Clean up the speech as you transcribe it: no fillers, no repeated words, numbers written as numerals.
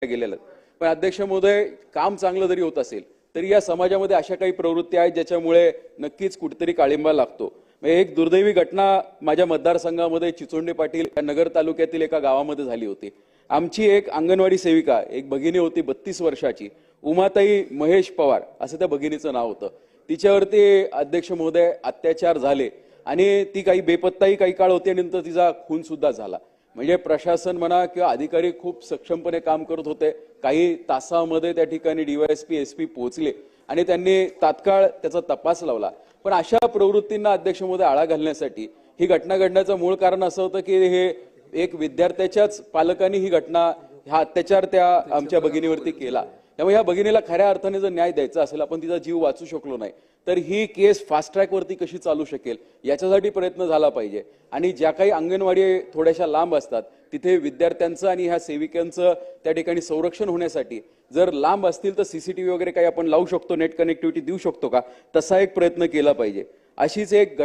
गेलेलं. पण अध्यक्ष महोदय, काम चांगलं जरी होत असेल तरी या समाजामध्ये अशा काही प्रवृत्ती आहेत ज्याच्यामुळे नक्कीच कुठेतरी काळिंबा लागतो. एक दुर्दैवी घटना माझ्या मतदारसंघामध्ये चिचोंडे पाटील या नगर तालुक्यातील एका गावामध्ये झाली होती. आमची एक अंगणवाडी सेविका, एक भगिनी होती 32 वर्षाची, उमाताई महेश पवार असं त्या भगिनीचं नाव होतं. तिच्यावरती अध्यक्ष महोदय अत्याचार झाले आणि ती काही बेपत्ताही काही काळ होती आणि नंतर तिचा खून सुद्धा झाला. म्हणजे प्रशासन म्हणा किंवा अधिकारी खूप सक्षमपणे काम करत होते. काही तासामध्ये त्या ठिकाणी डीवायएसपी एसपी पोहोचले आणि त्यांनी तात्काळ त्याचा तपास लावला. पण अशा प्रवृत्तींना अध्यक्ष महोदय आळा घालण्यासाठी ही घटना घडण्याचं मूळ कारण असं होतं की हे एक विद्यार्थ्याच्याच पालकांनी ही घटना, हा अत्याचार त्या आमच्या भगिनीवरती केला. त्यामुळे ह्या भगिनीला खऱ्या अर्थाने जर न्याय द्यायचा असेल, आपण तिचा जीव वाचू शकलो नाही, तर ही केस फास्ट ट्रॅकवरती कशी चालू शकेल याच्यासाठी प्रयत्न झाला पाहिजे. आणि ज्या काही अंगणवाडी थोड्याशा लांब असतात तिथे विद्यार्थ्यांचं आणि ह्या सेविकांचं त्या ठिकाणी संरक्षण होण्यासाठी जर लांब असतील तर सीसीटीव्ही वगैरे काही आपण लावू शकतो, नेट कनेक्टिव्हिटी देऊ शकतो का, तसा एक प्रयत्न केला पाहिजे. अशीच एक